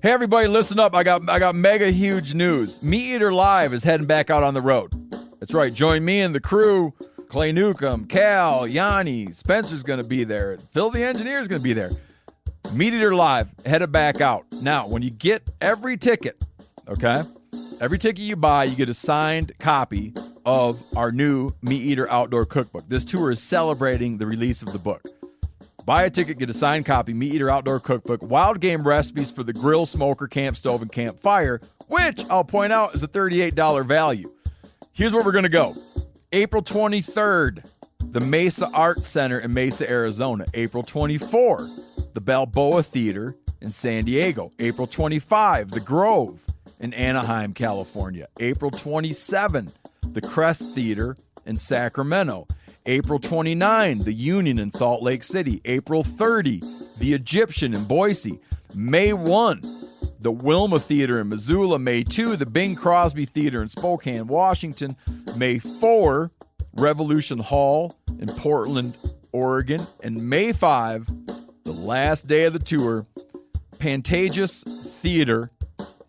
Hey everybody, listen up. I got mega huge news. Meat Eater Live is heading back out on the road. That's right. Join me and the crew. Clay Newcomb, Cal, Yanni, Spencer's going to be there. Phil the Engineer's going to be there. Meat Eater Live headed back out. Now, when you get every ticket, okay? Every ticket you buy, you get a signed copy of our new Meat Eater Outdoor Cookbook. This tour is celebrating the release of the book. Buy a ticket, get a signed copy, Meat Eater Outdoor Cookbook, wild game recipes for the grill, smoker, camp stove, and campfire, which I'll point out is a $38 value. Here's where we're going to go. April 23rd, the Mesa Arts Center in Mesa, Arizona. April 24, the Balboa Theater in San Diego. April 25, the Grove in Anaheim, California. April 27, the Crest Theater in Sacramento. April 29, the Union in Salt Lake City. April 30, the Egyptian in Boise. May 1, the Wilma Theater in Missoula. May 2, the Bing Crosby Theater in Spokane, Washington. May 4, Revolution Hall in Portland, Oregon. And May 5, the last day of the tour, Pantages Theater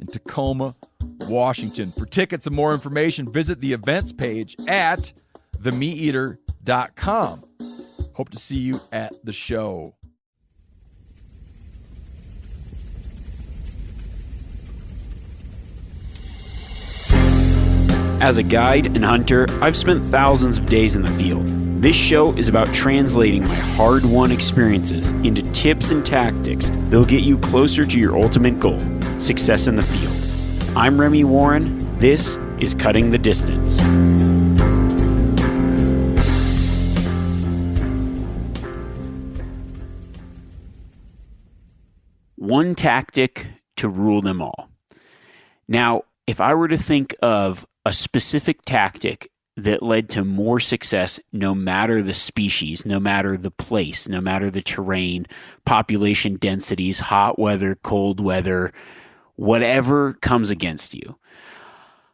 in Tacoma, Washington. For tickets and more information, visit the events page at themeateater.com. Hope to see you at the show. As a guide and hunter, I've spent thousands of days in the field. This show is about translating my hard-won experiences into tips and tactics that'll get you closer to your ultimate goal, success in the field. I'm Remy Warren. This is Cutting the Distance. One tactic to rule them all. Now, if I were to think of a specific tactic that led to more success no matter the species, no matter the place, no matter the terrain, population densities, hot weather, cold weather, whatever comes against you,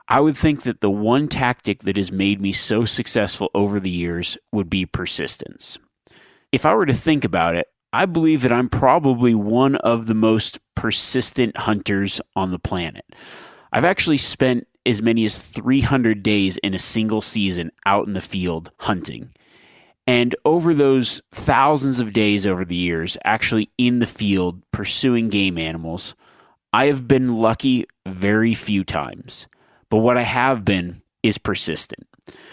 I would think that the one tactic that has made me so successful over the years would be persistence. If I were to think about it, I believe that I'm probably one of the most persistent hunters on the planet. I've actually spent as many as 300 days in a single season out in the field hunting. And over those thousands of days over the years, actually in the field pursuing game animals, I have been lucky very few times. But what I have been is persistent.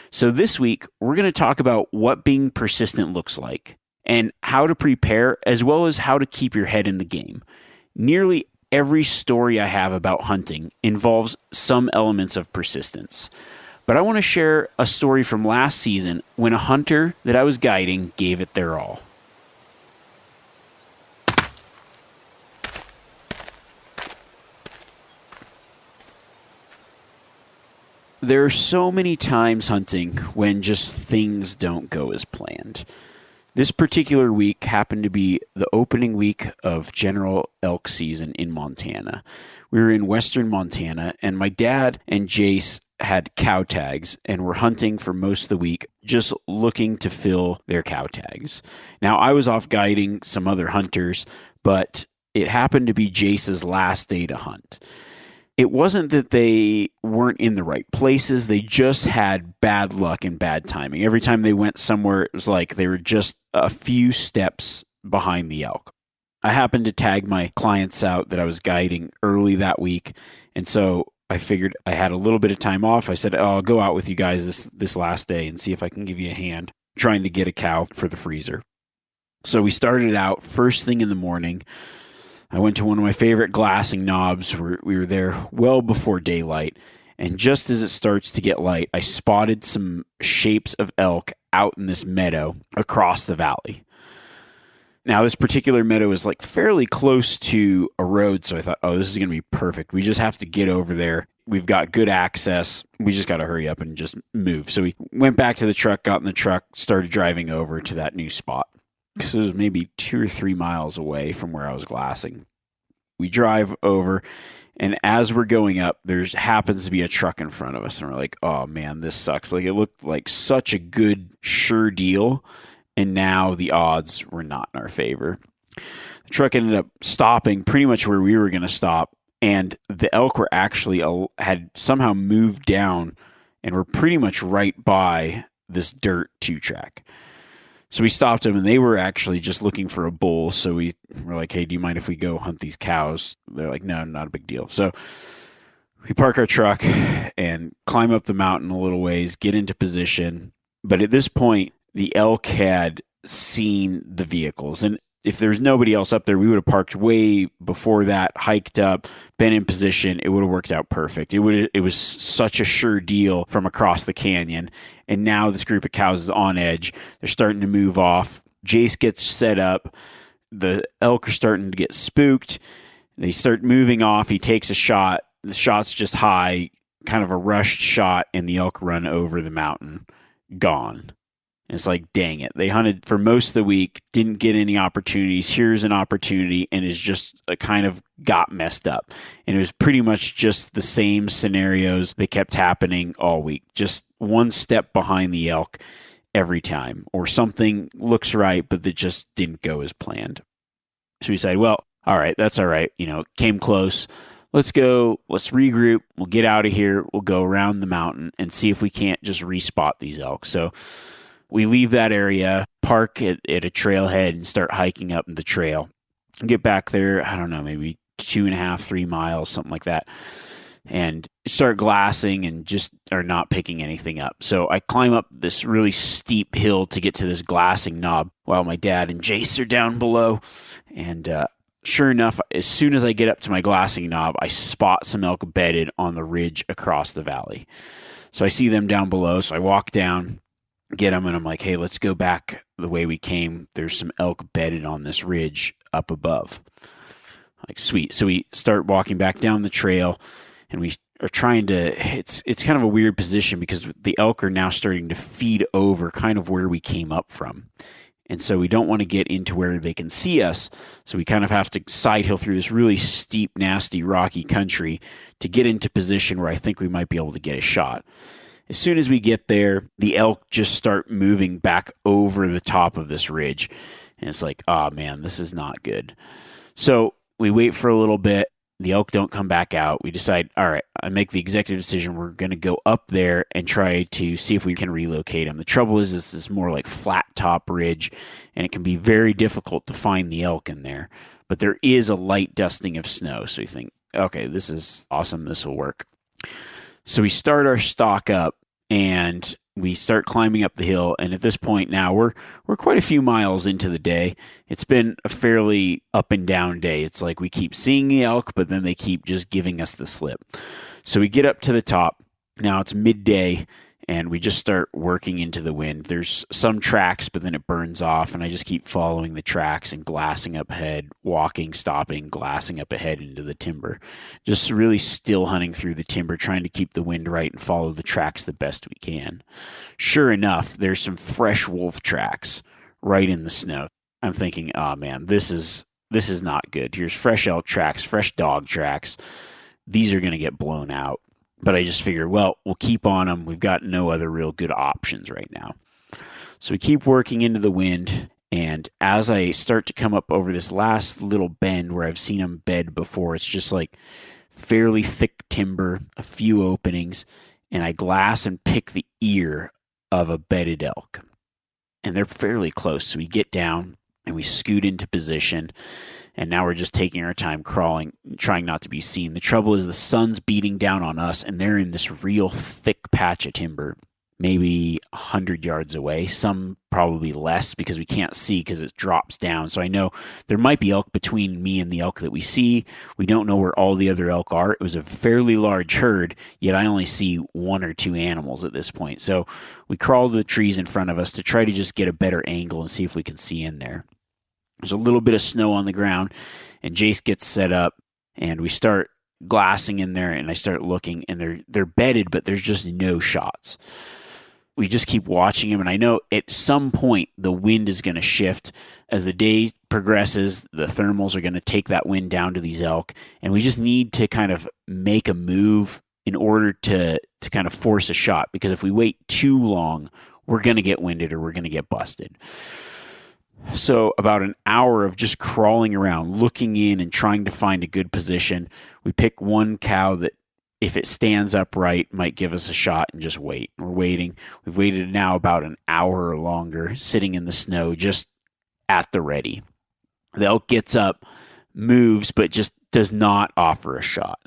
So this week, we're going to talk about what being persistent looks like and how to prepare, as well as how to keep your head in the game. Nearly every story I have about hunting involves some elements of persistence. But I want to share a story from last season when a hunter that I was guiding gave it their all. There are so many times hunting when just things don't go as planned. This particular week happened to be the opening week of general elk season in Montana. We were in western Montana, and my dad and Jace had cow tags and were hunting for most of the week, just looking to fill their cow tags. Now, I was off guiding some other hunters, but it happened to be Jace's last day to hunt. It wasn't that they weren't in the right places. They just had bad luck and bad timing. Every time they went somewhere, it was like they were just a few steps behind the elk. I happened to tag my clients out that I was guiding early that week, and so I figured I had a little bit of time off. I said, I'll go out with you guys this last day and see if I can give you a hand trying to get a cow for the freezer. So we started out first thing in the morning. I went to one of my favorite glassing knobs. We were there well before daylight. And just as it starts to get light, I spotted some shapes of elk out in this meadow across the valley. Now, this particular meadow is like fairly close to a road, so I thought, this is going to be perfect. We just have to get over there. We've got good access. We just got to hurry up and just move. So we went back to the truck, got in the truck, started driving over to that new spot, because it was maybe 2 or 3 miles away from where I was glassing. We drive over, and as we're going up, there happens to be a truck in front of us, and we're like, oh man, this sucks. Like, it looked like such a good, sure deal, and now the odds were not in our favor. The truck ended up stopping pretty much where we were going to stop, and the elk were actually had somehow moved down and were pretty much right by this dirt 2-track. So we stopped them, and they were actually just looking for a bull. So we were like, hey, do you mind if we go hunt these cows? They're like, no, not a big deal. So we park our truck and climb up the mountain a little ways, get into position. But at this point, the elk had seen the vehicles. And if there was nobody else up there, we would have parked way before that, hiked up, been in position. It would have worked out perfect. It was such a sure deal from across the canyon. And now this group of cows is on edge. They're starting to move off. Jace gets set up. The elk are starting to get spooked. They start moving off. He takes a shot. The shot's just high, kind of a rushed shot, and the elk run over the mountain. Gone. And it's like, dang it. They hunted for most of the week, didn't get any opportunities. Here's an opportunity, and it's just kind of got messed up. And it was pretty much just the same scenarios that kept happening all week. Just one step behind the elk every time. Or something looks right, but that just didn't go as planned. So we decided, well, all right, that's all right. Came close. Let's go. Let's regroup. We'll get out of here. We'll go around the mountain and see if we can't just respot these elk. So we leave that area, park at a trailhead, and start hiking up the trail. Get back there, I don't know, maybe 2.5, 3 miles, something like that, and start glassing and just are not picking anything up. So I climb up this really steep hill to get to this glassing knob while my dad and Jace are down below. And sure enough, as soon as I get up to my glassing knob, I spot some elk bedded on the ridge across the valley. So I see them down below, so I walk down, get them, and I'm like, hey, let's go back the way we came. There's some elk bedded on this ridge up above. Like, sweet. So we start walking back down the trail, and we are trying to, it's kind of a weird position because the elk are now starting to feed over kind of where we came up from. And so we don't want to get into where they can see us. So we kind of have to side hill through this really steep, nasty, rocky country to get into position where I think we might be able to get a shot. As soon as we get there, the elk just start moving back over the top of this ridge. And it's like, oh man, this is not good. So we wait for a little bit. The elk don't come back out. We decide, all right, I make the executive decision. We're going to go up there and try to see if we can relocate them. The trouble is, this is more like flat top ridge, and it can be very difficult to find the elk in there. But there is a light dusting of snow. So you think, okay, this is awesome. This will work. So we start our stalk up, and we start climbing up the hill. And at this point now, we're quite a few miles into the day. It's been a fairly up and down day. It's like we keep seeing the elk, but then they keep just giving us the slip. So we get up to the top. Now it's midday, and we just start working into the wind. There's some tracks, but then it burns off, and I just keep following the tracks and glassing up ahead, walking, stopping, glassing up ahead into the timber. Just really still hunting through the timber, trying to keep the wind right and follow the tracks the best we can. Sure enough, there's some fresh wolf tracks right in the snow. I'm thinking, oh man, this is not good. Here's fresh elk tracks, fresh dog tracks. These are going to get blown out. But I just figured, well, we'll keep on them. We've got no other real good options right now. So we keep working into the wind. And as I start to come up over this last little bend where I've seen them bed before, it's just like fairly thick timber, a few openings, and I glass and pick the ear of a bedded elk. And they're fairly close. So we get down and we scoot into position. And now we're just taking our time crawling, trying not to be seen. The trouble is the sun's beating down on us, and they're in this real thick patch of timber, maybe 100 yards away, some probably less because we can't see because it drops down. So I know there might be elk between me and the elk that we see. We don't know where all the other elk are. It was a fairly large herd, yet I only see 1 or 2 animals at this point. So we crawl to the trees in front of us to try to just get a better angle and see if we can see in there. There's a little bit of snow on the ground, and Jace gets set up, and we start glassing in there, and I start looking, and they're bedded, but there's just no shots. We just keep watching them, and I know at some point the wind is going to shift. As the day progresses, the thermals are going to take that wind down to these elk, and we just need to kind of make a move in order to kind of force a shot, because if we wait too long, we're going to get winded or we're going to get busted. So about an hour of just crawling around, looking in and trying to find a good position. We pick one cow that, if it stands upright, might give us a shot, and just wait. We're waiting. We've waited now about an hour or longer, sitting in the snow, just at the ready. The elk gets up, moves, but just does not offer a shot.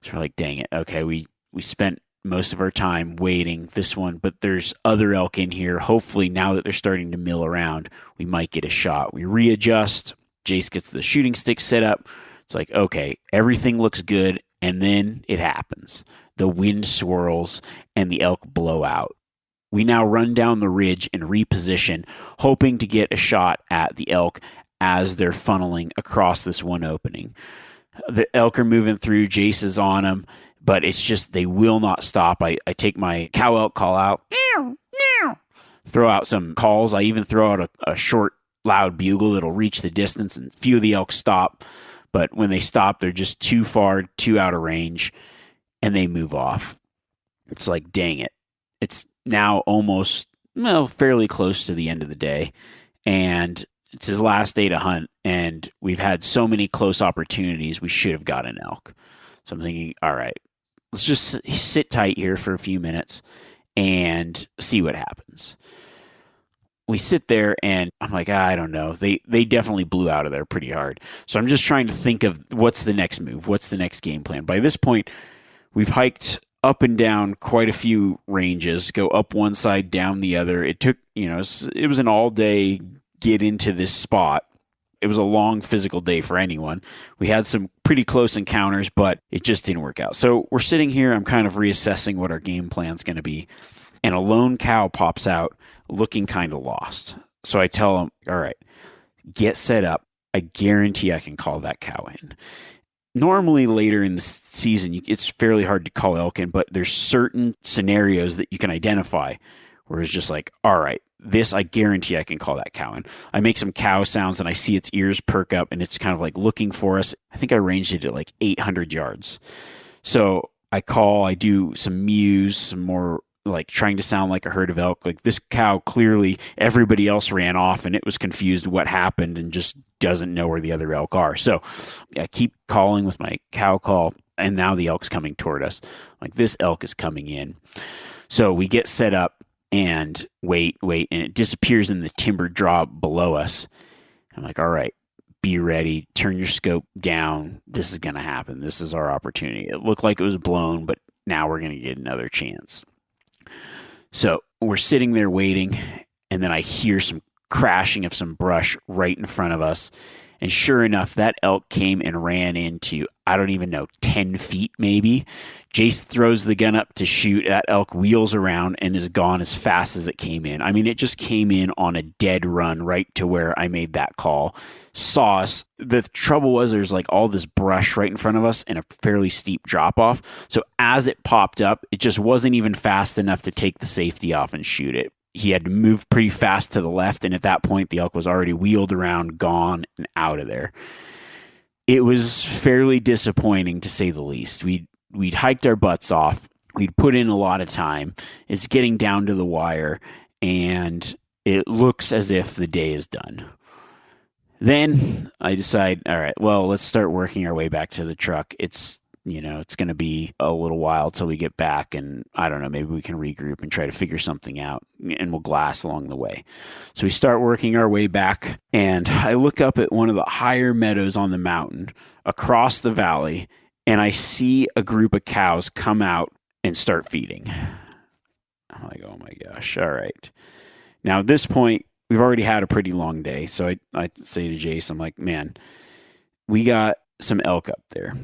So we're like, dang it. Okay, we spent most of our time waiting this one, but there's other elk in here. Hopefully, now that they're starting to mill around, we might get a shot. We readjust. Jace gets the shooting stick set up. It's like, okay, everything looks good. And then it happens. The wind swirls and the elk blow out. We now run down the ridge and reposition, hoping to get a shot at the elk as they're funneling across this one opening. The elk are moving through. Jace is on them, but it's just they will not stop. I take my cow elk call out, throw out some calls. I even throw out a short, loud bugle that'll reach the distance, and few of the elk stop. But when they stop, they're just too far, too out of range, and they move off. It's like, dang it. It's now almost, fairly close to the end of the day, and it's his last day to hunt, and we've had so many close opportunities, we should have got an elk. So I'm thinking, all right, let's just sit tight here for a few minutes and see what happens. We sit there and I'm like, I don't know. They definitely blew out of there pretty hard. So I'm just trying to think of what's the next move? What's the next game plan? By this point, we've hiked up and down quite a few ranges, go up one side, down the other. It took, it was an all day get into this spot. It was a long physical day for anyone. We had some pretty close encounters, but it just didn't work out. So we're sitting here. I'm kind of reassessing what our game plan's going to be. And a lone cow pops out looking kind of lost. So I tell him, all right, get set up. I guarantee I can call that cow in. Normally later in the season, it's fairly hard to call elk in, but there's certain scenarios that you can identify where it's just like, all right, this, I guarantee I can call that cow in. I make some cow sounds and I see its ears perk up and it's kind of like looking for us. I think I ranged it at like 800 yards. So I call, I do some mews, some more like trying to sound like a herd of elk. Like this cow, clearly everybody else ran off and it was confused what happened and just doesn't know where the other elk are. So I keep calling with my cow call, and now the elk's coming toward us. Like this elk is coming in. So we get set up and wait, and it disappears in the timber draw below us. I'm like, all right, be ready. Turn your scope down. This is going to happen. This is our opportunity. It looked like it was blown, but now we're going to get another chance. So we're sitting there waiting, and then I hear some crashing of some brush right in front of us. And sure enough, that elk came and ran into, I don't even know, 10 feet maybe. Jace throws the gun up to shoot. That elk wheels around and is gone as fast as it came in. I mean, it just came in on a dead run right to where I made that call. Saw us. The trouble was there's like all this brush right in front of us and a fairly steep drop off. So as it popped up, it just wasn't even fast enough to take the safety off and shoot it. He had to move pretty fast to the left, and at that point, the elk was already wheeled around, gone, and out of there. It was fairly disappointing, to say the least. We'd hiked our butts off. We'd put in a lot of time. It's getting down to the wire, and it looks as if the day is done. Then I decide, all right, well, let's start working our way back to the truck. It's going to be a little while till we get back, and I don't know, maybe we can regroup and try to figure something out, and we'll glass along the way. So we start working our way back, and I look up at one of the higher meadows on the mountain across the valley, and I see a group of cows come out and start feeding. I'm like, oh my gosh, all right. Now at this point, we've already had a pretty long day, so I say to Jace, I'm like, man, we got some elk up there.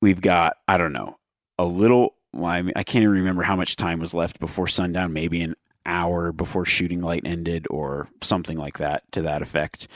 We've got, I don't know, I can't even remember how much time was left before sundown, maybe an hour before shooting light ended or something like that, to that effect.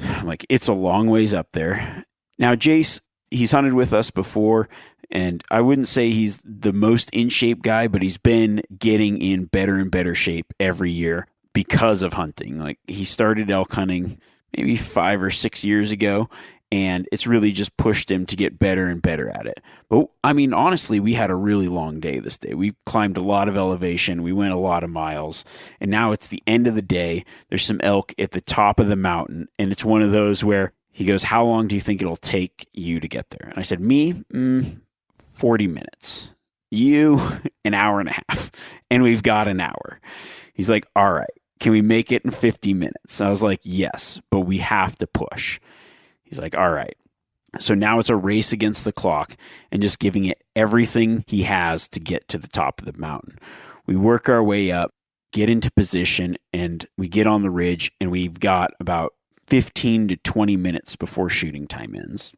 I'm like, it's a long ways up there. Now, Jace, he's hunted with us before, and I wouldn't say he's the most in shape guy, but he's been getting in better and better shape every year because of hunting. Like, he started elk hunting maybe 5 or 6 years ago, And it's really just pushed him to get better and better at it. But I mean, honestly, we had a really long day this day. We climbed a lot of elevation. We went a lot of miles. And now it's the end of the day. There's some elk at the top of the mountain. And it's one of those where he goes, how long do you think it'll take you to get there? And I said, me, 40 minutes. You, an hour and a half. And we've got an hour. He's like, all right, can we make it in 50 minutes? I was like, yes, but we have to push. He's like, all right. So now it's a race against the clock and just giving it everything he has to get to the top of the mountain. We work our way up, get into position, and we get on the ridge, and we've got about 15 to 20 minutes before shooting time ends.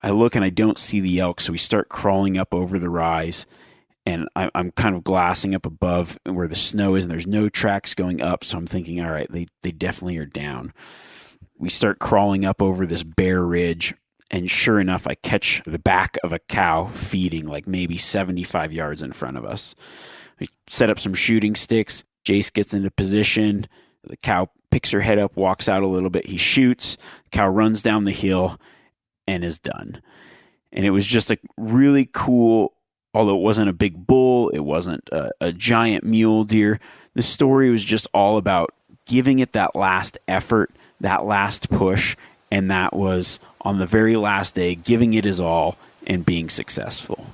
I look and I don't see the elk, so we start crawling up over the rise, and I'm kind of glassing up above where the snow is, and there's no tracks going up, so I'm thinking, all right, they definitely are down. We start crawling up over this bare ridge, and sure enough, I catch the back of a cow feeding like maybe 75 yards in front of us. We set up some shooting sticks. Jace gets into position. The cow picks her head up, walks out a little bit. He shoots. The cow runs down the hill and is done. And it was just a really cool, although it wasn't a big bull, it wasn't a giant mule deer. The story was just all about giving it that last effort, that last push, and that was on the very last day, giving it his all and being successful.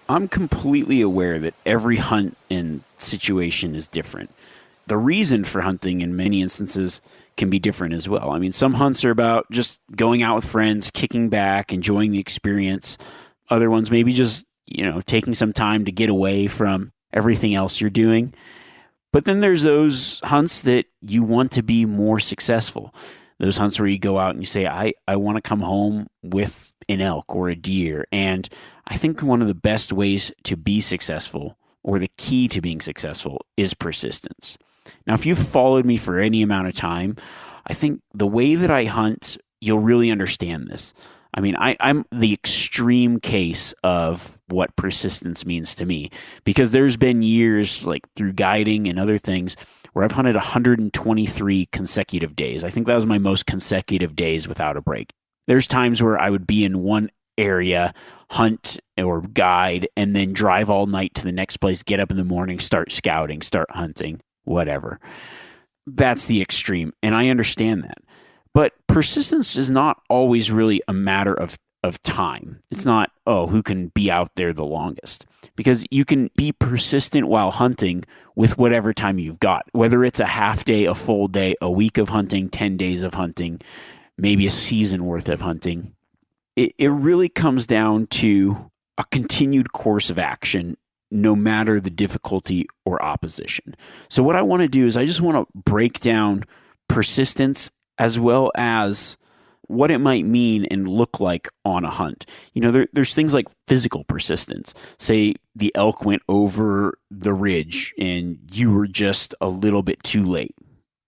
I'm completely aware that every hunt and situation is different. The reason for hunting in many instances can be different as well. I mean, some hunts are about just going out with friends, kicking back, enjoying the experience. Other ones maybe just, taking some time to get away from everything else you're doing. But then there's those hunts that you want to be more successful. Those hunts where you go out and you say, I want to come home with an elk or a deer. And I think one of the best ways to be successful, or the key to being successful, is persistence. Now, if you've followed me for any amount of time, I think the way that I hunt, you'll really understand this. I mean, I'm the extreme case of what persistence means to me, because there's been years, like through guiding and other things, where I've hunted 123 consecutive days. I think that was my most consecutive days without a break. There's times where I would be in one area, hunt or guide, and then drive all night to the next place, get up in the morning, start scouting, start hunting, whatever. That's the extreme, and I understand that. But persistence is not always really a matter of time. It's not, who can be out there the longest. Because you can be persistent while hunting with whatever time you've got. Whether it's a half day, a full day, a week of hunting, 10 days of hunting, maybe a season worth of hunting. It really comes down to a continued course of action, no matter the difficulty or opposition. So what I want to do is I just want to break down persistence as well as what it might mean and look like on a hunt. There's things like physical persistence. Say the elk went over the ridge and you were just a little bit too late.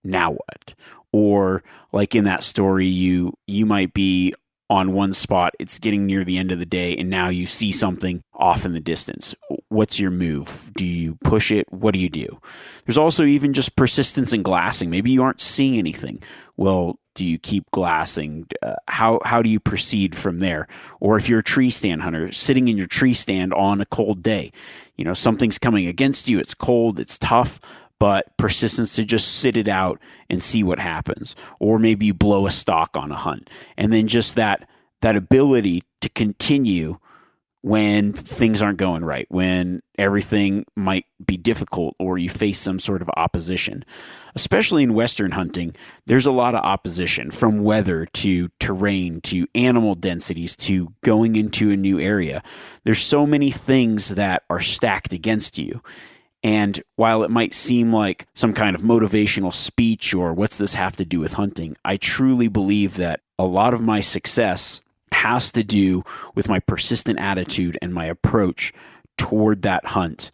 Now what? Or like in that story, you might be on one spot, it's getting near the end of the day, and now you see something off in the distance. What's your move? Do you push it? What do you do? There's also even just persistence in glassing. Maybe you aren't seeing anything. Well, do you keep glassing? How do you proceed from there? Or if you're a tree stand hunter, sitting in your tree stand on a cold day, something's coming against you, it's cold, it's tough, but persistence to just sit it out and see what happens. Or maybe you blow a stalk on a hunt. And then just that ability to continue when things aren't going right, when everything might be difficult or you face some sort of opposition. Especially in Western hunting, there's a lot of opposition, from weather to terrain to animal densities to going into a new area. There's so many things that are stacked against you. And while it might seem like some kind of motivational speech or what's this have to do with hunting, I truly believe that a lot of my success has to do with my persistent attitude and my approach toward that hunt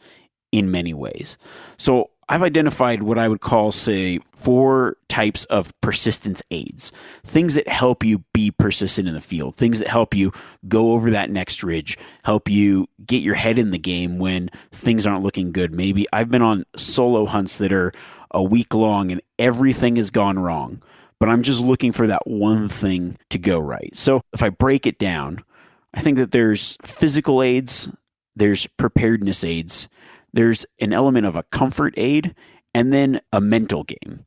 in many ways. So I've identified what I would call, say, 4 types of persistence aids. Things that help you be persistent in the field, things that help you go over that next ridge, help you get your head in the game when things aren't looking good. Maybe I've been on solo hunts that are a week long and everything has gone wrong, but I'm just looking for that one thing to go right. So if I break it down, I think that there's physical aids, there's preparedness aids, there's an element of a comfort aid, and then a mental game.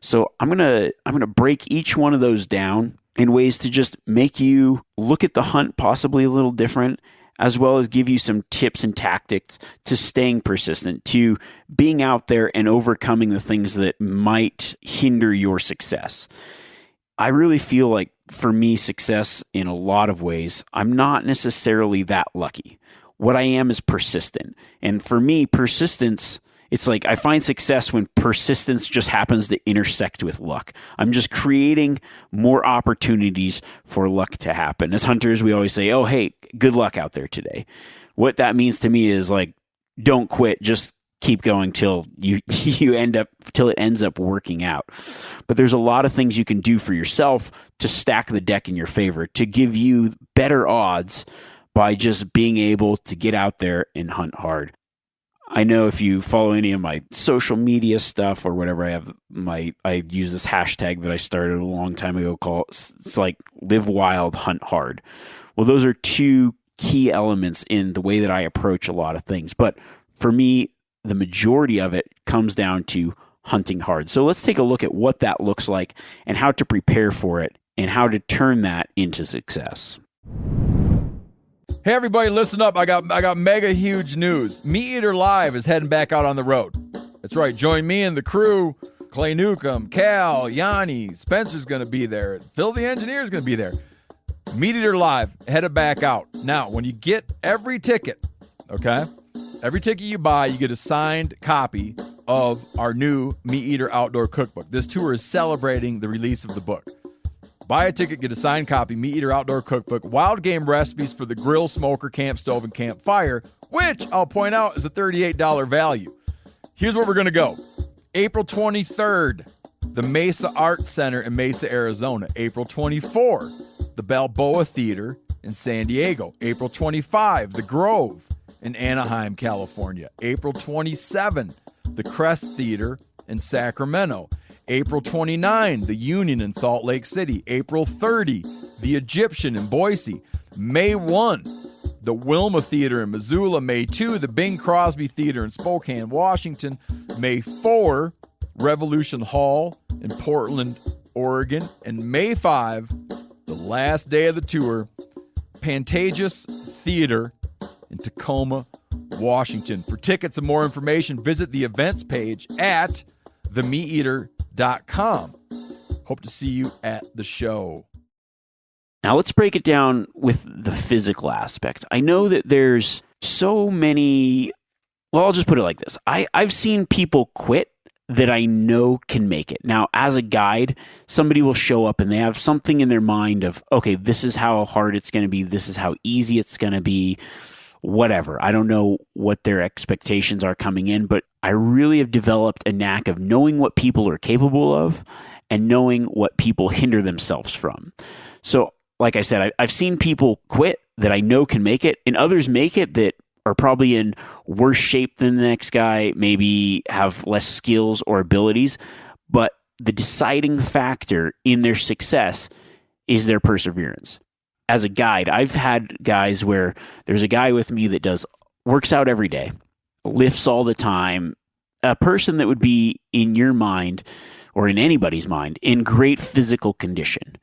So I'm gonna break each one of those down in ways to just make you look at the hunt possibly a little different, as well as give you some tips and tactics to staying persistent, to being out there and overcoming the things that might hinder your success. I really feel like, for me, success in a lot of ways, I'm not necessarily that lucky. What I am is persistent. And for me, persistence, it's like I find success when persistence just happens to intersect with luck. I'm just creating more opportunities for luck to happen. As hunters, we always say, oh, hey, good luck out there today. What that means to me is like, don't quit, just keep going till till it ends up working out. But there's a lot of things you can do for yourself to stack the deck in your favor, to give you better odds by just being able to get out there and hunt hard. I know if you follow any of my social media stuff or whatever, I use this hashtag that I started a long time ago called, it's like live wild, hunt hard. Well, those are 2 key elements in the way that I approach a lot of things. But for me, the majority of it comes down to hunting hard. So let's take a look at what that looks like and how to prepare for it and how to turn that into success. Hey everybody, listen up. I got mega huge news. Meat Eater Live is heading back out on the road. That's right. Join me and the crew. Clay Newcomb, Cal, Yanni, Spencer's going to be there. Phil the engineer is going to be there. Meat Eater Live headed back out. Now, when you get every ticket, okay, every ticket you buy, you get a signed copy of our new Meat Eater Outdoor Cookbook. This tour is celebrating the release of the book. Buy a ticket, get a signed copy, Meat Eater Outdoor Cookbook, wild game recipes for the grill, smoker, camp stove, and campfire, which I'll point out is a $38 value. Here's where we're going to go. April 23rd, the Mesa Art Center in Mesa, Arizona. April 24, the Balboa Theater in San Diego. April 25, the Grove in Anaheim, California. April 27, the Crest Theater in Sacramento. April 29, the Union in Salt Lake City. April 30, the Egyptian in Boise. May 1, the Wilma Theater in Missoula. May 2, the Bing Crosby Theater in Spokane, Washington. May 4, Revolution Hall in Portland, Oregon. And May 5, the last day of the tour, Pantages Theater in Tacoma, Washington. For tickets and more information, visit the events page at themeateater.com. Hope to see you at the show. Now let's break it down with the physical aspect. I know that there's so many, well, I'll just put it like this. I've seen people quit that I know can make it. Now, as a guide, somebody will show up and they have something in their mind of, okay, this is how hard it's going to be. This is how easy it's going to be. Whatever. I don't know what their expectations are coming in, but I really have developed a knack of knowing what people are capable of and knowing what people hinder themselves from. So, like I said, I've seen people quit that I know can make it, and others make it that are probably in worse shape than the next guy, maybe have less skills or abilities, but the deciding factor in their success is their perseverance. As a guide, I've had guys where there's a guy with me that works out every day, lifts all the time, a person that would be in your mind or in anybody's mind in great physical condition.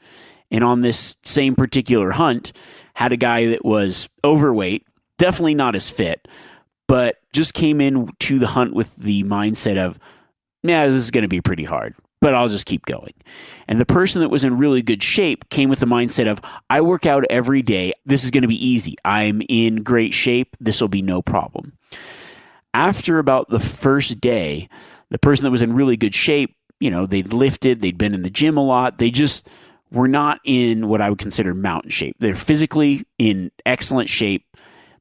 And on this same particular hunt, had a guy that was overweight, definitely not as fit, but just came in to the hunt with the mindset of, this is going to be pretty hard, but I'll just keep going. And the person that was in really good shape came with the mindset of, I work out every day. This is going to be easy. I'm in great shape. This will be no problem. After about the first day, the person that was in really good shape, they'd lifted, they'd been in the gym a lot. They just were not in what I would consider mountain shape. They're physically in excellent shape,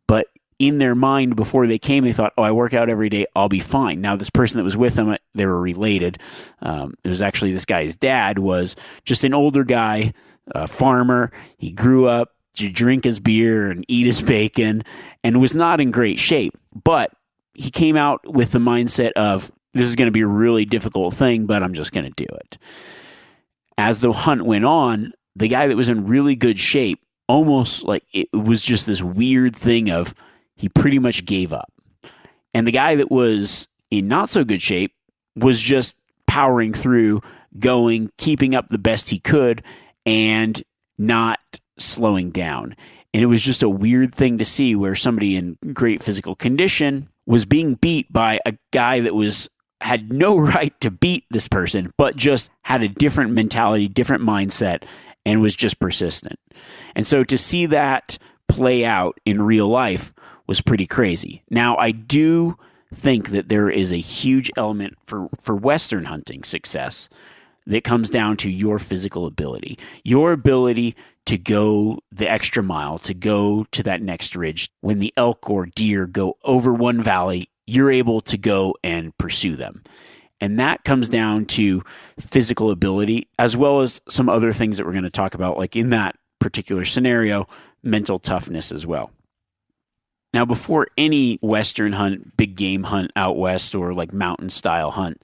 but in their mind before they came, they thought, oh, I work out every day, I'll be fine. Now, this person that was with them, they were related. It was actually this guy's dad was just an older guy, a farmer. He grew up to drink his beer and eat his bacon and was not in great shape. But he came out with the mindset of, this is going to be a really difficult thing, but I'm just going to do it. As the hunt went on, the guy that was in really good shape, almost like it was just this weird thing of he pretty much gave up. And the guy that was in not so good shape was just powering through, going, keeping up the best he could, and not slowing down. And it was just a weird thing to see where somebody in great physical condition was being beat by a guy that had no right to beat this person, but just had a different mentality, different mindset, and was just persistent. And so to see that play out in real life was pretty crazy. Now, I do think that there is a huge element for Western hunting success that comes down to your physical ability, your ability to go the extra mile, to go to that next ridge. When the elk or deer go over one valley, you're able to go and pursue them. And that comes down to physical ability, as well as some other things that we're going to talk about, like in that particular scenario, mental toughness as well. Now, before any Western hunt, big game hunt out west, or like mountain style hunt,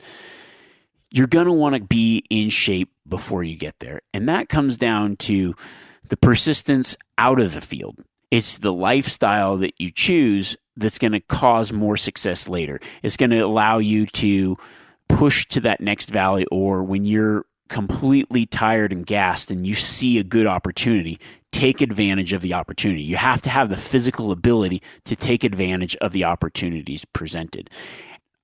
you're going to want to be in shape before you get there. And that comes down to the persistence out of the field. It's the lifestyle that you choose that's going to cause more success later. It's going to allow you to push to that next valley, or when you're completely tired and gassed and you see a good opportunity, take advantage of the opportunity. You have to have the physical ability to take advantage of the opportunities presented.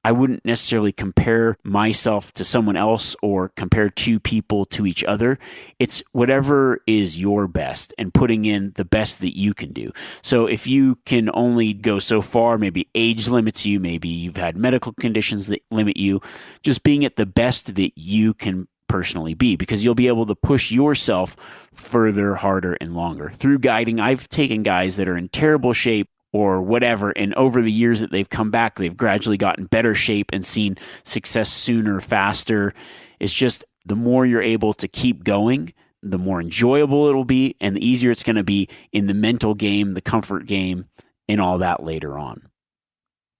I wouldn't necessarily compare myself to someone else or compare two people to each other. It's whatever is your best and putting in the best that you can do. So if you can only go so far, maybe age limits you, maybe you've had medical conditions that limit you, just being at the best that you can personally be, because you'll be able to push yourself further, harder, and longer. Through guiding, I've taken guys that are in terrible shape or whatever, and over the years that they've come back, they've gradually gotten better shape and seen success sooner, faster. It's just the more you're able to keep going, the more enjoyable it'll be, and the easier it's going to be in the mental game, the comfort game, and all that later on.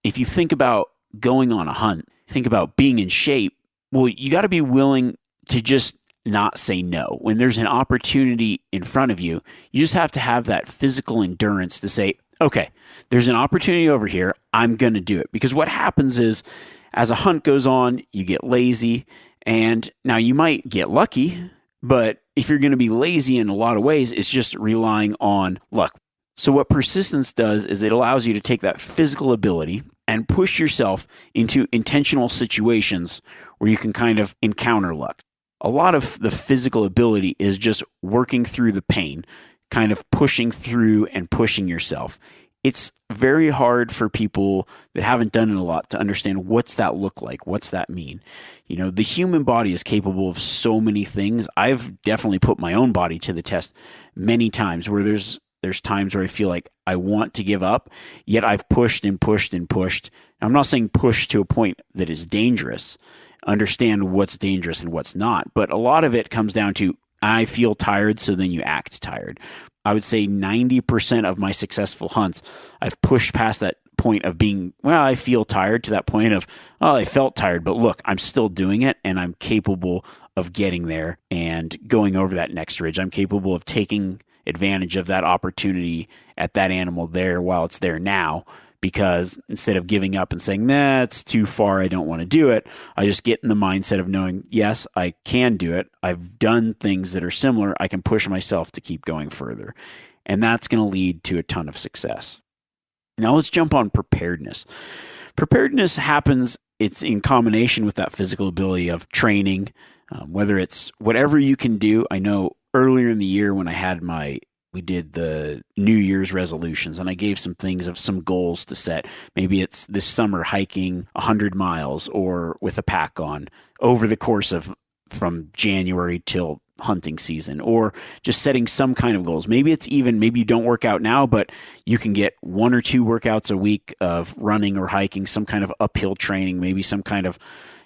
If you think about going on a hunt, think about being in shape, well, you got to be willing to just not say no. When there's an opportunity in front of you, you just have to have that physical endurance to say, okay, there's an opportunity over here, I'm going to do it. Because what happens is, as a hunt goes on, you get lazy, and now you might get lucky, but if you're going to be lazy in a lot of ways, it's just relying on luck. So what persistence does is it allows you to take that physical ability and push yourself into intentional situations where you can kind of encounter luck. A lot of the physical ability is just working through the pain, kind of pushing through and pushing yourself. It's very hard for people that haven't done it a lot to understand what's that look like, what's that mean. You know, the human body is capable of so many things. I've definitely put my own body to the test many times where there's times where I feel like I want to give up, yet I've pushed and pushed and pushed. I'm not saying push to a point that is dangerous. Understand what's dangerous and what's not. But a lot of it comes down to, I feel tired, so then you act tired. I would say 90% of my successful hunts, I've pushed past that point of being, well, I feel tired, to that point of, oh, I felt tired, but look, I'm still doing it, and I'm capable of getting there and going over that next ridge. I'm capable of taking advantage of that opportunity at that animal there while it's there now, because instead of giving up and saying, nah, it's too far, I don't want to do it, I just get in the mindset of knowing, yes, I can do it. I've done things that are similar. I can push myself to keep going further. And that's going to lead to a ton of success. Now let's jump on preparedness. Preparedness happens, it's in combination with that physical ability of training, whether it's whatever you can do. I know earlier in the year when I had we did the New Year's resolutions, and I gave some things of some goals to set. Maybe it's this summer hiking 100 miles or with a pack on over the course of from January till hunting season, or just setting some kind of goals. Maybe you don't work out now, but you can get 1 or 2 workouts a week of running or hiking, some kind of uphill training, maybe some kind of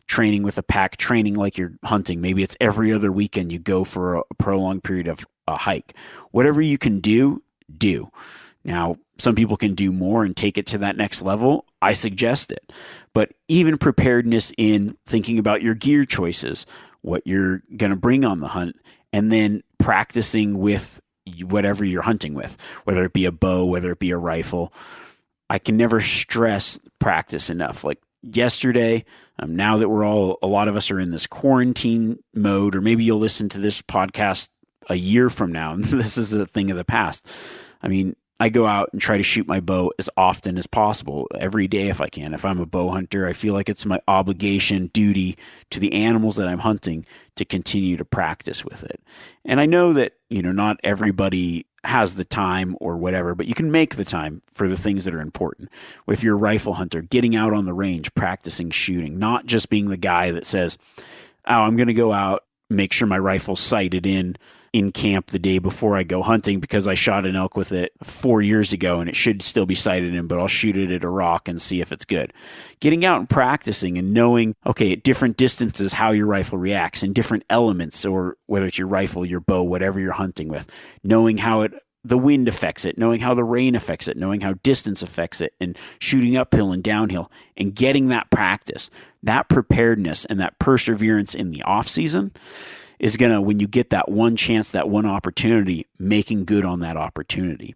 training with a pack, training like you're hunting. Maybe it's every other weekend you go for a prolonged period of a hike. Whatever you can do. Now, some people can do more and take it to that next level. I suggest it. But even preparedness in thinking about your gear choices, what you're going to bring on the hunt, and then practicing with whatever you're hunting with, whether it be a bow, whether it be a rifle. I can never stress practice enough. Like yesterday, now that a lot of us are in this quarantine mode, or maybe you'll listen to this podcast a year from now, and this is a thing of the past. I mean, I go out and try to shoot my bow as often as possible, every day if I can. If I'm a bow hunter, I feel like it's my obligation, duty to the animals that I'm hunting to continue to practice with it. And I know that, not everybody has the time or whatever, but you can make the time for the things that are important. If you're a rifle hunter, getting out on the range, practicing shooting, not just being the guy that says, I'm going to go out, make sure my rifle's sighted in camp the day before I go hunting because I shot an elk with it 4 years ago and it should still be sighted in, but I'll shoot it at a rock and see if it's good. Getting out and practicing and knowing, okay, at different distances, how your rifle reacts in different elements, or whether it's your rifle, your bow, whatever you're hunting with, knowing how the wind affects it, knowing how the rain affects it, knowing how distance affects it, and shooting uphill and downhill, and getting that practice, that preparedness and that perseverance in the off season is going to, when you get that one chance, that one opportunity, making good on that opportunity.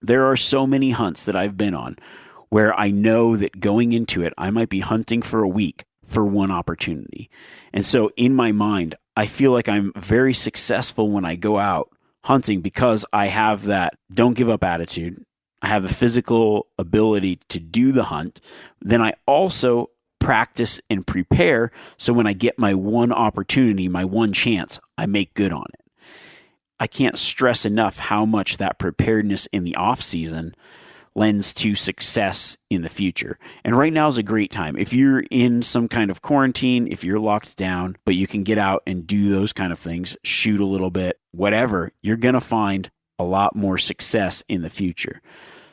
There are so many hunts that I've been on where I know that going into it, I might be hunting for a week for one opportunity. And so in my mind, I feel like I'm very successful when I go out hunting because I have that don't give up attitude. I have the physical ability to do the hunt. Then I also practice and prepare, so when I get my one opportunity, my one chance, I make good on it. I can't stress enough how much that preparedness in the off season lends to success in the future. And right now is a great time. If you're in some kind of quarantine, if you're locked down, but you can get out and do those kind of things, shoot a little bit, whatever, you're going to find a lot more success in the future.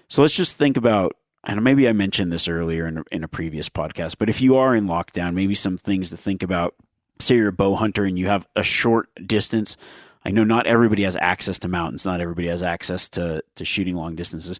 So let's just think about, and maybe I mentioned this earlier in a previous podcast, but if you are in lockdown, maybe some things to think about. Say you're a bow hunter and you have a short distance. I know not everybody has access to mountains. Not everybody has access to shooting long distances.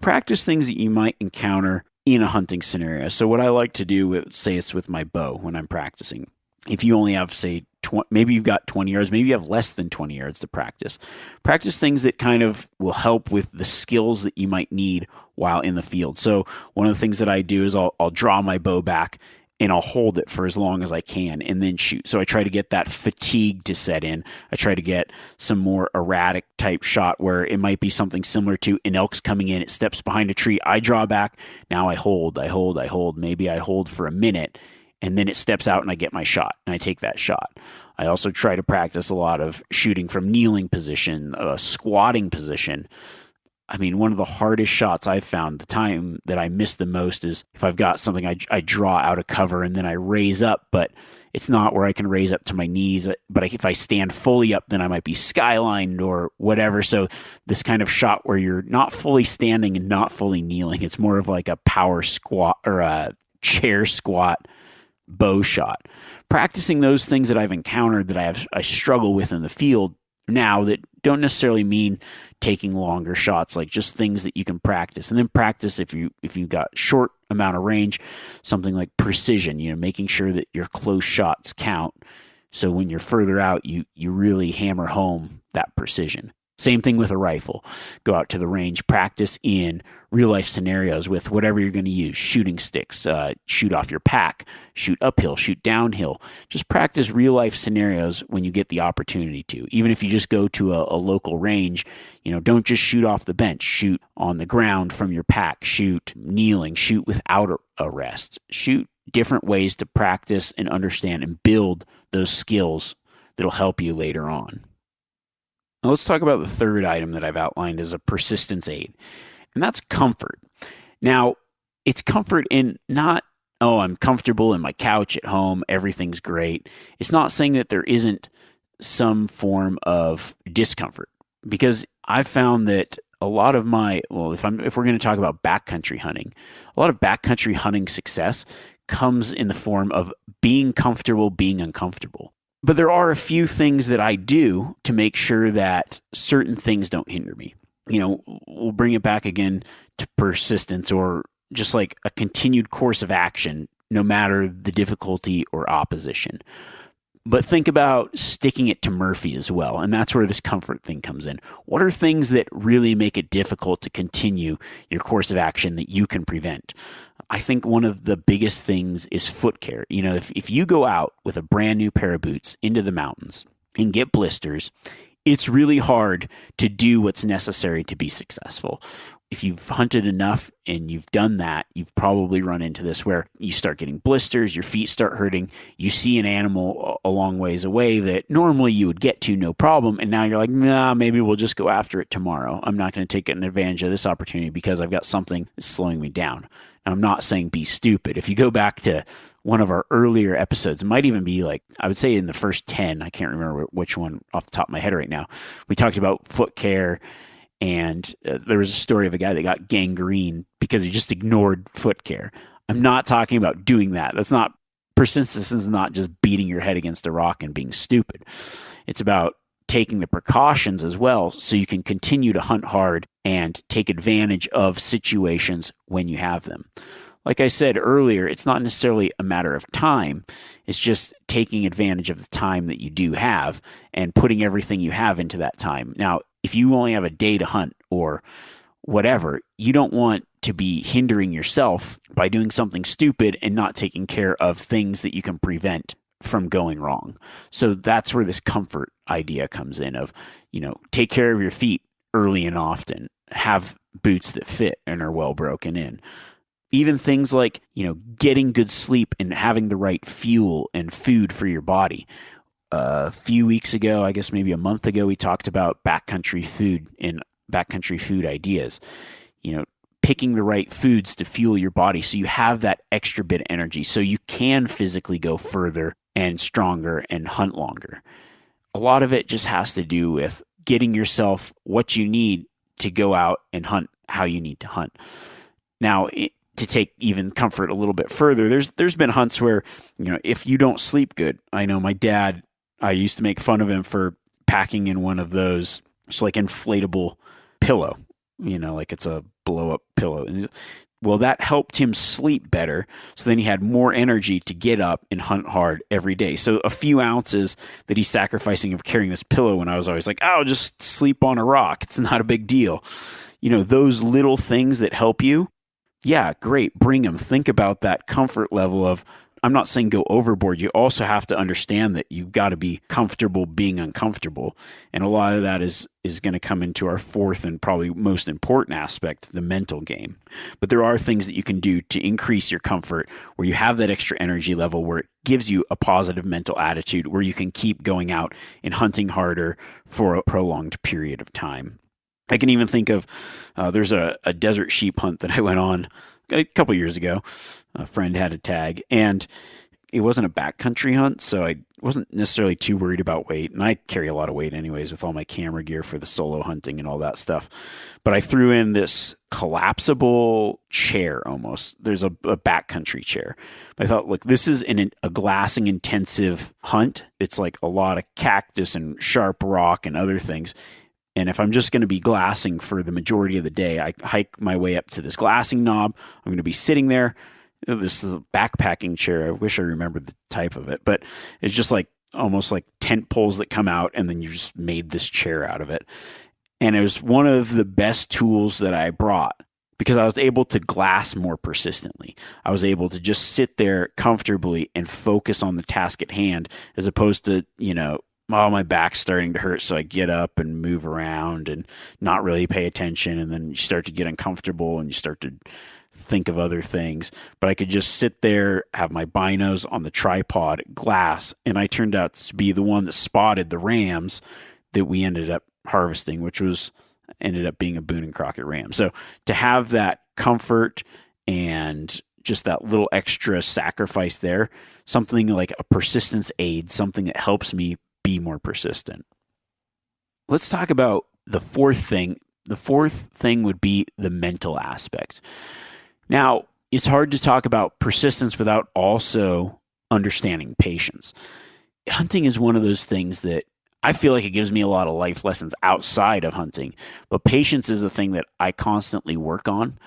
Practice things that you might encounter in a hunting scenario. So what I like to do, say it's with my bow when I'm practicing. If you only have, say, maybe you've got 20 yards, maybe you have less than 20 yards to practice. Practice things that kind of will help with the skills that you might need while in the field. So one of the things that I do is I'll draw my bow back and I'll hold it for as long as I can and then shoot. So I try to get that fatigue to set in. I try to get some more erratic type shot where it might be something similar to an elk's coming in, it steps behind a tree, I draw back, now I hold. Maybe I hold for a minute, and then it steps out and I get my shot and I take that shot. I also try to practice a lot of shooting from kneeling position, squatting position. I mean, one of the hardest shots I've found, the time that I miss the most, is if I've got something I draw out of cover and then I raise up, but it's not where I can raise up to my knees. But if I stand fully up, then I might be skylined or whatever. So this kind of shot where you're not fully standing and not fully kneeling, it's more of like a power squat or a chair squat bow shot. Practicing those things that I've encountered that I struggle with in the field now that don't necessarily mean taking longer shots, like just things that you can practice. And then practice if you've got short amount of range, something like precision, making sure that your close shots count. So when you're further out, you really hammer home that precision. Same thing with a rifle. Go out to the range, practice in real life scenarios with whatever you're going to use. Shooting sticks, shoot off your pack, shoot uphill, shoot downhill. Just practice real life scenarios when you get the opportunity to. Even if you just go to a local range, don't just shoot off the bench. Shoot on the ground from your pack. Shoot kneeling. Shoot without a rest. Shoot different ways to practice and understand and build those skills that'll help you later on. Now let's talk about the third item that I've outlined as a persistence aid, and that's comfort. Now, it's comfort in not, I'm comfortable in my couch at home, everything's great. It's not saying that there isn't some form of discomfort, because I've found that a lot of if we're going to talk about backcountry hunting, a lot of backcountry hunting success comes in the form of being comfortable being uncomfortable. But there are a few things that I do to make sure that certain things don't hinder me. We'll bring it back again to persistence, or just like a continued course of action, no matter the difficulty or opposition. But think about sticking it to Murphy as well. And that's where this comfort thing comes in. What are things that really make it difficult to continue your course of action that you can prevent? I think one of the biggest things is foot care. If you go out with a brand new pair of boots into the mountains and get blisters, it's really hard to do what's necessary to be successful. If you've hunted enough and you've done that, you've probably run into this where you start getting blisters, your feet start hurting, you see an animal a long ways away that normally you would get to no problem, and now you're like, nah, maybe we'll just go after it tomorrow. I'm not going to take advantage of this opportunity because I've got something that's slowing me down. Now, I'm not saying be stupid. If you go back to one of our earlier episodes, it might even be like, I would say in the first 10, I can't remember which one off the top of my head right now, we talked about foot care. And there was a story of a guy that got gangrene because he just ignored foot care. I'm not talking about doing that. Persistence is not just beating your head against a rock and being stupid. It's about taking the precautions as well so you can continue to hunt hard and take advantage of situations when you have them. Like I said earlier, it's not necessarily a matter of time. It's just taking advantage of the time that you do have and putting everything you have into that time. Now, if you only have a day to hunt or whatever, you don't want to be hindering yourself by doing something stupid and not taking care of things that you can prevent from going wrong. So that's where this comfort idea comes in of, take care of your feet early and often, have boots that fit and are well broken in. Even things like, getting good sleep and having the right fuel and food for your body. A few weeks ago, I guess maybe a month ago, we talked about backcountry food and backcountry food ideas. Picking the right foods to fuel your body so you have that extra bit of energy so you can physically go further and stronger and hunt longer. A lot of it just has to do with getting yourself what you need to go out and hunt how you need to hunt. Now, to take even comfort a little bit further, there's been hunts where, if you don't sleep good, I know my dad, I used to make fun of him for packing in one of those, just like inflatable pillow, like it's a blow up pillow. Well, that helped him sleep better. So then he had more energy to get up and hunt hard every day. So a few ounces that he's sacrificing of carrying this pillow, when I was always like, oh, just sleep on a rock. It's not a big deal. Those little things that help you. Yeah, great. Bring them. Think about that comfort level of, I'm not saying go overboard. You also have to understand that you've got to be comfortable being uncomfortable. And a lot of that is going to come into our fourth and probably most important aspect, the mental game. But there are things that you can do to increase your comfort where you have that extra energy level where it gives you a positive mental attitude where you can keep going out and hunting harder for a prolonged period of time. I can even think of, there's a desert sheep hunt that I went on a couple years ago. A friend had a tag, and it wasn't a backcountry hunt, so I wasn't necessarily too worried about weight. And I carry a lot of weight anyways with all my camera gear for the solo hunting and all that stuff. But I threw in this collapsible chair almost. There's a backcountry chair. But I thought, look, this is a glassing intensive hunt. It's like a lot of cactus and sharp rock and other things. And if I'm just going to be glassing for the majority of the day, I hike my way up to this glassing knob. I'm going to be sitting there. This is a backpacking chair. I wish I remembered the type of it, but it's just like almost like tent poles that come out, and then you just made this chair out of it. And it was one of the best tools that I brought because I was able to glass more persistently. I was able to just sit there comfortably and focus on the task at hand as opposed to, my back's starting to hurt, so I get up and move around and not really pay attention, and then you start to get uncomfortable and you start to think of other things. But I could just sit there, have my binos on the tripod, glass, and I turned out to be the one that spotted the rams that we ended up harvesting, which ended up being a Boone and Crockett ram. So to have that comfort and just that little extra sacrifice there, something like a persistence aid, something that helps me be more persistent. Let's talk about the fourth thing. The fourth thing would be the mental aspect. Now, it's hard to talk about persistence without also understanding patience. Hunting is one of those things that I feel like it gives me a lot of life lessons outside of hunting, but patience is a thing that I constantly work on.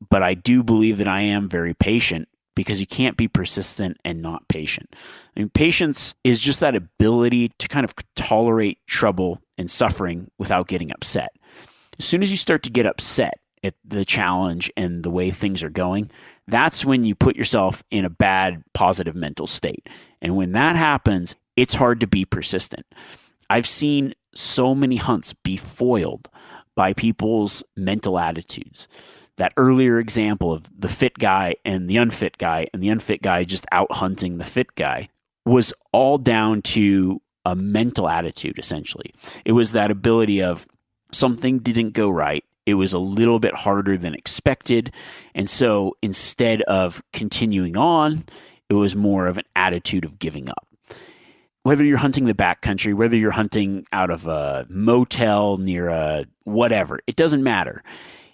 But I do believe that I am very patient, because you can't be persistent and not patient. I mean, patience is just that ability to kind of tolerate trouble and suffering without getting upset. As soon as you start to get upset at the challenge and the way things are going, that's when you put yourself in a bad, positive mental state. And when that happens, it's hard to be persistent. I've seen so many hunts be foiled by people's mental attitudes. That earlier example of the fit guy and the unfit guy, and the unfit guy just out hunting the fit guy, was all down to a mental attitude, essentially. It was that ability of something didn't go right. It was a little bit harder than expected. And so instead of continuing on, it was more of an attitude of giving up. Whether you're hunting the backcountry, whether you're hunting out of a motel near a whatever, it doesn't matter.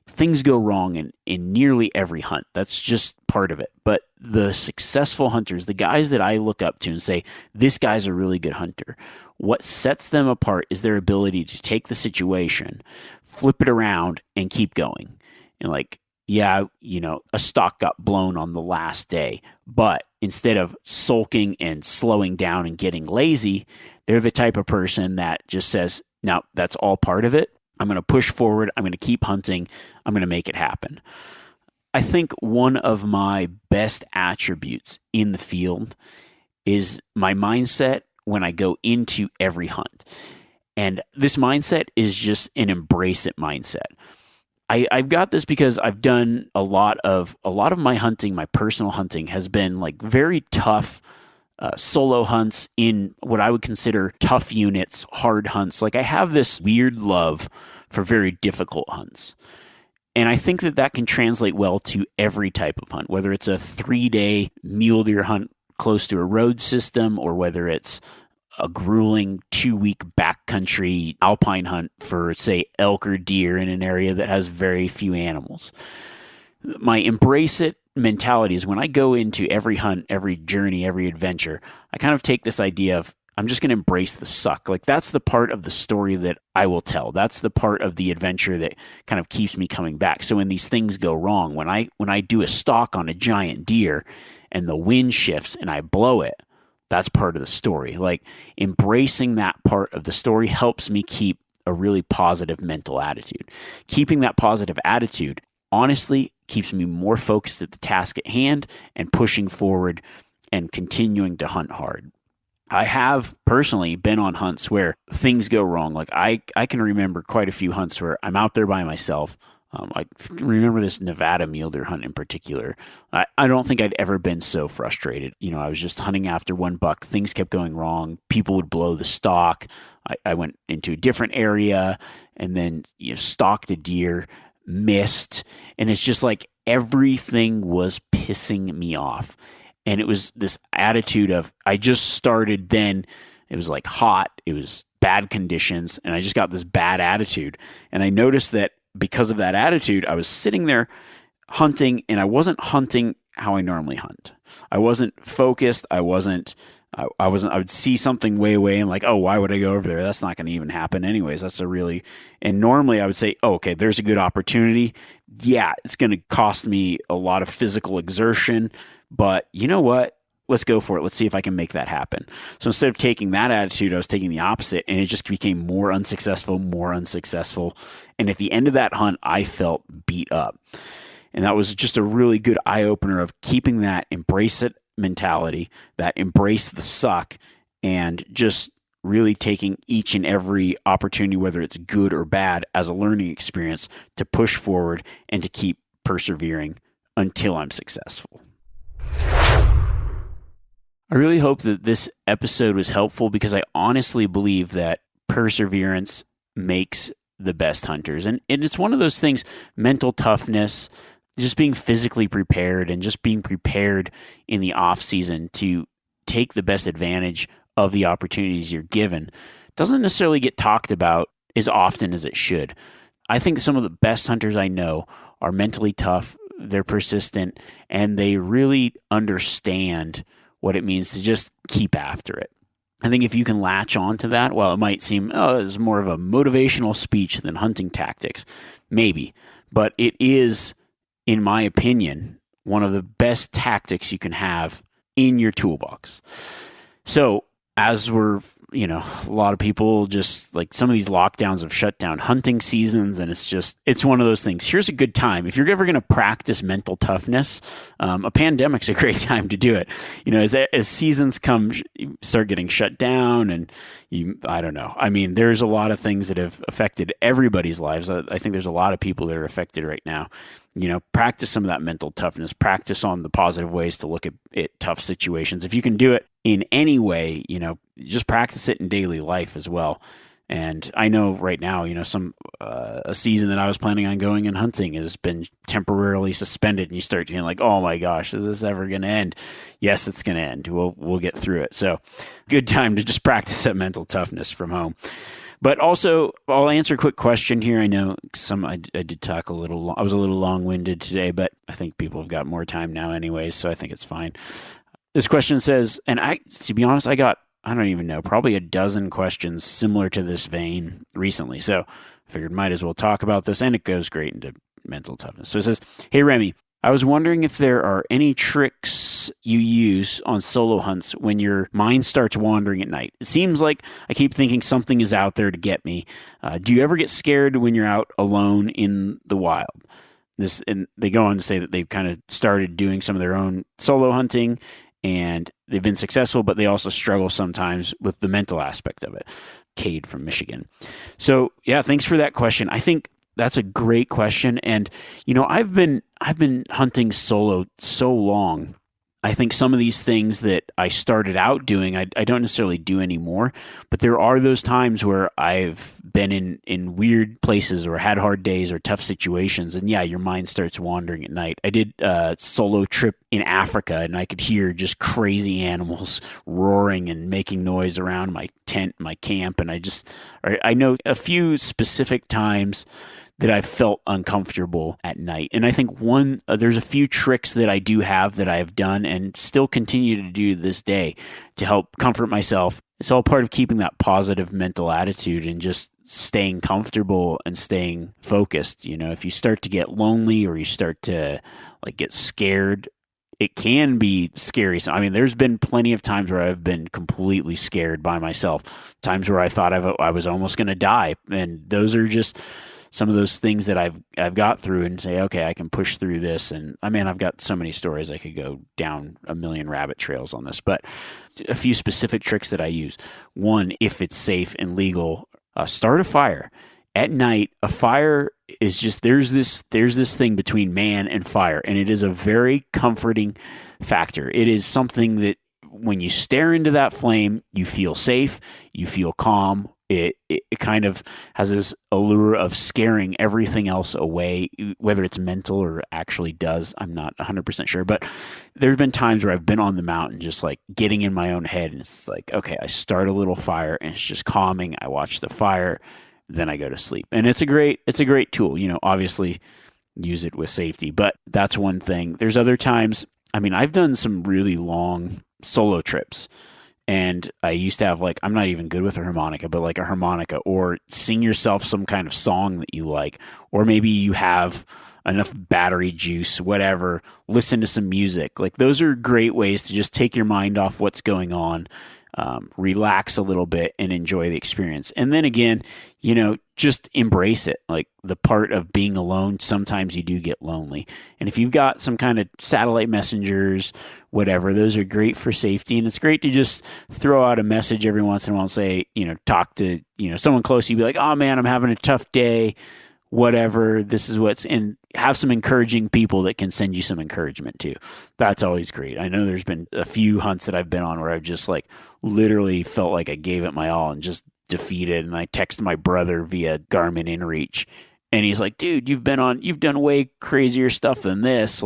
Things go wrong in nearly every hunt. That's just part of it. But the successful hunters, the guys that I look up to and say, this guy's a really good hunter, what sets them apart is their ability to take the situation, flip it around, and keep going. And like, yeah, a stock got blown on the last day, but instead of sulking and slowing down and getting lazy, they're the type of person that just says, no, that's all part of it. I'm going to push forward. I'm going to keep hunting. I'm going to make it happen. I think one of my best attributes in the field is my mindset when I go into every hunt. And this mindset is just an embrace it mindset. I've got this because I've done a lot of my hunting, my personal hunting has been like very tough solo hunts in what I would consider tough units, hard hunts. Like I have this weird love for very difficult hunts. And I think that can translate well to every type of hunt, whether it's a 3-day mule deer hunt close to a road system, or whether it's a grueling 2-week backcountry alpine hunt for, say, elk or deer in an area that has very few animals. My embrace it mentality is when I go into every hunt, every journey, every adventure, I kind of take this idea of I'm just going to embrace the suck. Like that's the part of the story that I will tell. That's the part of the adventure that kind of keeps me coming back. So when these things go wrong, when I do a stalk on a giant deer and the wind shifts and I blow it, that's part of the story. Like embracing that part of the story helps me keep a really positive mental attitude. Keeping that positive attitude honestly keeps me more focused at the task at hand and pushing forward and continuing to hunt hard. I have personally been on hunts where things go wrong. Like I can remember quite a few hunts where I'm out there by myself. I remember this Nevada mule deer hunt in particular. I don't think I'd ever been so frustrated. I was just hunting after one buck. Things kept going wrong. People would blow the stalk. I went into a different area and then stalked a deer, missed. And it's just like everything was pissing me off. And it was this attitude of, I just started then, it was like hot, it was bad conditions, and I just got this bad attitude. And I noticed that because of that attitude, I was sitting there hunting, and I wasn't hunting how I normally hunt. I wasn't focused, I would see something way away and like, oh, why would I go over there? That's not going to even happen anyways. And normally I would say, oh, okay, there's a good opportunity. Yeah, it's going to cost me a lot of physical exertion, but you know what? Let's go for it. Let's see if I can make that happen. So instead of taking that attitude, I was taking the opposite, and it just became more unsuccessful. And at the end of that hunt, I felt beat up. And that was just a really good eye-opener of keeping that embrace it mentality, that embrace the suck, and just really taking each and every opportunity, whether it's good or bad, as a learning experience to push forward and to keep persevering until I'm successful. I really hope that this episode was helpful because I honestly believe that perseverance makes the best hunters. And it's one of those things, mental toughness, just being physically prepared and just being prepared in the off season to take the best advantage of the opportunities you're given doesn't necessarily get talked about as often as it should. I think some of the best hunters I know are mentally tough, they're persistent, and they really understand what it means to just keep after it. I think if you can latch on to that, well, it might seem, it's more of a motivational speech than hunting tactics. Maybe. But it is, in my opinion, one of the best tactics you can have in your toolbox. So as we're, a lot of people just like some of these lockdowns have shut down hunting seasons, and it's one of those things. Here's a good time. If you're ever going to practice mental toughness, a pandemic's a great time to do it. As seasons start getting shut down, and I don't know. I mean, there's a lot of things that have affected everybody's lives. I think there's a lot of people that are affected right now. Practice some of that mental toughness, practice on the positive ways to look at tough situations. If you can do it in any way, just practice it in daily life as well. And I know right now, a season that I was planning on going and hunting has been temporarily suspended, and you start feeling like, oh my gosh, is this ever going to end? Yes, it's going to end. We'll get through it. So good time to just practice that mental toughness from home. But also, I'll answer a quick question here. I know I did talk a little. I was a little long-winded today, but I think people have got more time now anyways, so I think it's fine. This question says, and to be honest, I don't even know, probably a dozen questions similar to this vein recently. So I figured might as well talk about this, and it goes great into mental toughness. So it says, hey, Remy, I was wondering if there are any tricks you use on solo hunts when your mind starts wandering at night. It seems like I keep thinking something is out there to get me. Do you ever get scared when you're out alone in the wild? And they go on to say that they've kind of started doing some of their own solo hunting, and they've been successful, but they also struggle sometimes with the mental aspect of it. Cade from Michigan. So yeah, thanks for that question. I think that's a great question. And, I've been hunting solo so long. I think some of these things that I started out doing, I don't necessarily do anymore, but there are those times where I've been in weird places or had hard days or tough situations. And yeah, your mind starts wandering at night. I did a solo trip in Africa, and I could hear just crazy animals roaring and making noise around my tent, my camp. And I know a few specific times that I felt uncomfortable at night. And I think there's a few tricks that I do have that I have done and still continue to do this day to help comfort myself. It's all part of keeping that positive mental attitude and just staying comfortable and staying focused. If you start to get lonely or you start to get scared, it can be scary. I mean, there's been plenty of times where I've been completely scared by myself, times where I thought I was almost going to die. And those are just some of those things that I've got through and say, okay, I can push through this. And I've got so many stories. I could go down a million rabbit trails on this, but a few specific tricks that I use. One, if it's safe and legal, start a fire at night. A fire is just, there's this thing between man and fire, and it is a very comforting factor. It is something that when you stare into that flame, you feel safe, you feel calm. It kind of has this allure of scaring everything else away, whether it's mental or actually does. I'm not 100% sure, but there's been times where I've been on the mountain just like getting in my own head, and it's like, okay, I start a little fire and it's just calming. I watch the fire, then I go to sleep. And it's a great tool, obviously use it with safety, but that's one thing. There's other times, I've done some really long solo trips. And I used to have I'm not even good with a harmonica, but a harmonica, or sing yourself some kind of song that you like, or maybe you have enough battery juice, whatever, listen to some music. Those are great ways to just take your mind off what's going on, relax a little bit and enjoy the experience. And then again, just embrace it. The part of being alone, sometimes you do get lonely. And if you've got some kind of satellite messengers, whatever, those are great for safety. And it's great to just throw out a message every once in a while and say, talk to, someone close to you, be like, oh man, I'm having a tough day, whatever, this is and have some encouraging people that can send you some encouragement too. That's always great. I know there's been a few hunts that I've been on where I've just literally felt like I gave it my all and just defeated. And I texted my brother via Garmin InReach, and he's like, dude, you've done way crazier stuff than this.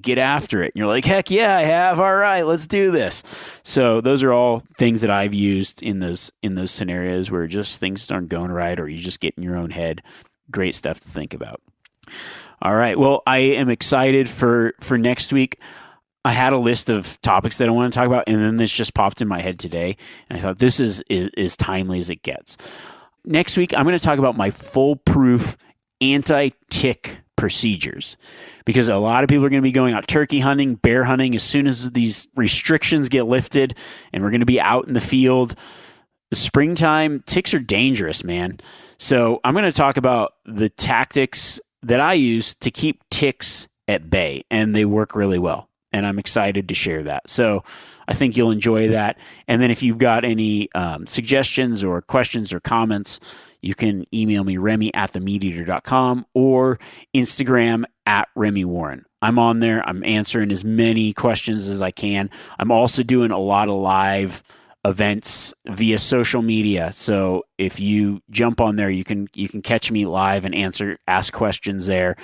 get after it. And you're like, heck yeah, I have. All right, let's do this. So those are all things that I've used in those scenarios where just things aren't going right, or you just get in your own head. Great stuff to think about. All right. Well, I am excited for next week. I had a list of topics that I want to talk about, and then this just popped in my head today, and I thought this is timely as it gets. Next week, I'm going to talk about my foolproof anti-tick procedures, because a lot of people are going to be going out turkey hunting, bear hunting as soon as these restrictions get lifted, and we're going to be out in the field. The springtime, ticks are dangerous, man. So I'm going to talk about the tactics that I use to keep ticks at bay, and they work really well. And I'm excited to share that. So I think you'll enjoy that. And then if you've got any suggestions or questions or comments, you can email me, Remy@themeateater.com, or Instagram @RemyWarren. I'm on there. I'm answering as many questions as I can. I'm also doing a lot of live events via social media. So if you jump on there, you can catch me live and ask questions there.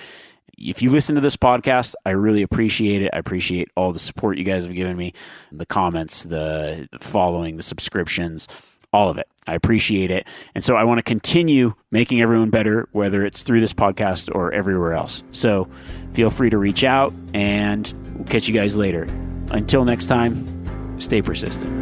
If you listen to this podcast, I really appreciate it. I appreciate all the support you guys have given me, the comments, the following, the subscriptions, all of it. I appreciate it. And so I want to continue making everyone better, whether it's through this podcast or everywhere else. So feel free to reach out, and we'll catch you guys later. Until next time, stay persistent.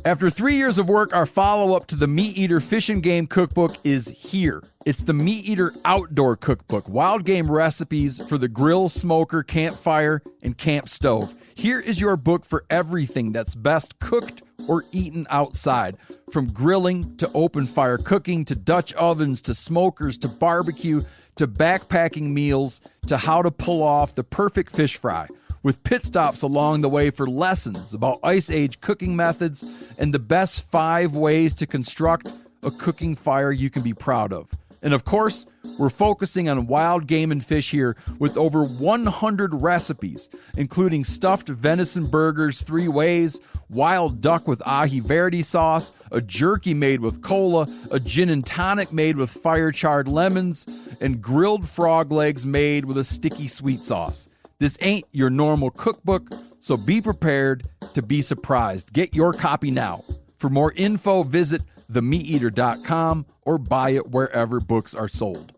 After 3 years of work, our follow-up to the Meat Eater Fish and Game Cookbook is here. It's the Meat Eater Outdoor Cookbook, wild game recipes for the grill, smoker, campfire, and camp stove. Here is your book for everything that's best cooked or eaten outside. From grilling to open fire cooking to Dutch ovens to smokers to barbecue to backpacking meals to how to pull off the perfect fish fry, with pit stops along the way for lessons about Ice Age cooking methods and the best 5 ways to construct a cooking fire you can be proud of. And of course, we're focusing on wild game and fish here with over 100 recipes, including stuffed venison burgers 3 ways, wild duck with ahi verde sauce, a jerky made with cola, a gin and tonic made with fire-charred lemons, and grilled frog legs made with a sticky sweet sauce. This ain't your normal cookbook, so be prepared to be surprised. Get your copy now. For more info, visit themeateater.com or buy it wherever books are sold.